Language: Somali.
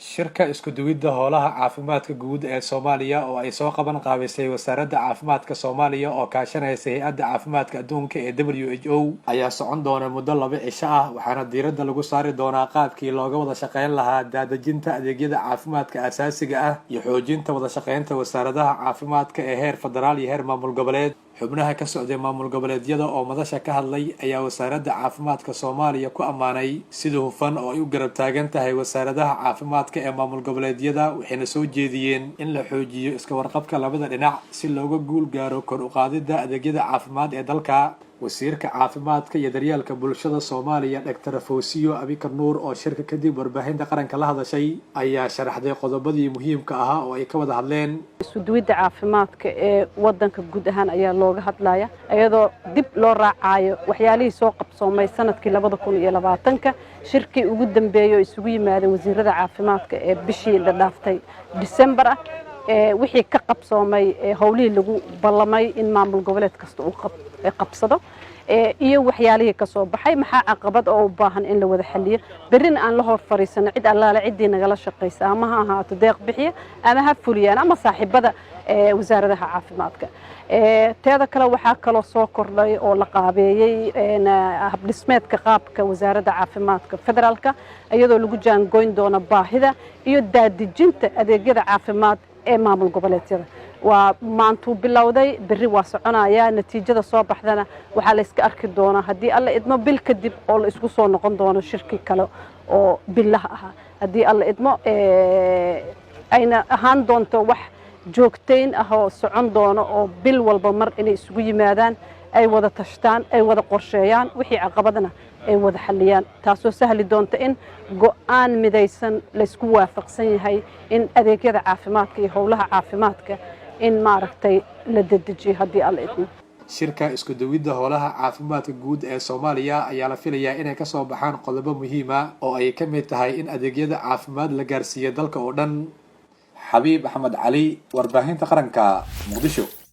shirka isku duwidda howlaha caafimaadka guud ee Soomaaliya oo ay soo qaban qaabisay wasaaradda caafimaadka Soomaaliya oo kaashanaysa hay'adda caafimaadka adduunka ee WHO ayaa socon doona muddo 2 cisho ah waxaana diiradda lagu saari doonaa qaabkii looga wada shaqeyn lahaa daadajinta adeegyada caafimaadka aasaasiga ah iyo xoojinta wada shaqeynta wasaaradaha caafimaadka ee heer federaal iyo heer maamul goboleed. xubnaha ka socday maamul goboleedyada oo madasha ka hadlay ayaa wasaaradda caafimaadka Soomaaliya ku ammaanay sida hufan oo ay u garab taagan tahay wasaaradaha caafimaadka ee maamul goboleedyada waxayna soo jeediyeen in la xoojiyo iska warqabka labada dhinac si looga guul gaaro kor u qaadida adeegyada caafimaad ee dalka. wasiirka caafimaadka iyo daryeelka bulshada Soomaaliya Dr. Fawsiyo Abikar Nuur oo shirka kadib warbaahinta qaranka la hadashay ayaa sharaxday qodobadii muhiimka ahaa oo ay ka wada hadleen. isku duwidda caafimaadka ee wadanka guud ahaan ayaa looga hadlaya iyadoo dib loo raacayo waxyaalihii soo qabsoomay sanadkii 2020 shirkii ugu dambeeyay isugu yimaadeen wasiirada caafimaadka ee bishii la dhaaftay December wixii ka qabsoomay howlihii lagu ballamay in maamul goboleed kasta uu qabsado iyo waxyaalihii ka soo baxay maxaa caqabad oo u baahan in la wada xalliyo berrin aan la hor fariisano cid allaale cidii nagala shaqeysa ama ha ahaato deeq bixiya ama ha fuliyaan ama saaxiibada wasaaradaha caafimaadka. teeda kale waxaa kaloo soo kordhay oo la qaabeeyay habdhismeedka qaabka wasaaradda caafimaadka federaalka iyadoo lagu jaangoyn doono baahida iyo daadejinta adeegyada caafimaad ee maamul goboleedyada. waa maantuu bilowday berri waa soconaya natiijada soo baxdana waxaa la iska arki doonaa haddii alla idmo bil kadib oo la isku soo noqon doono shirki kale oo billaha ah haddii alla idmo ayna ahaan doonto wax joogtayn ah oo socon doono oo bil walba mar inay isugu yimaadaan ay wada tashtaan ay wada qorsheeyaan wixii caqabadna ay wada xalliyaan taasoo sahli doonta in go'aan midaysan la isku waafaqsan yahay in adeegyada caafimaadka iyo howlaha caafimaadka in maaragtay la dedejiyo haddii alla idmo. shirka isku duwidda howlaha caafimaadka guud ee Soomaaliya ayaa la filayaa inay ka soo baxaan qodobo muhiim ah oo ay ka mid tahay in adeegyada caafimaad la gaarsiiyo dalka oo dhan. Xabiib Axmed Cali, warbaahinta qaranka, Muqdisho.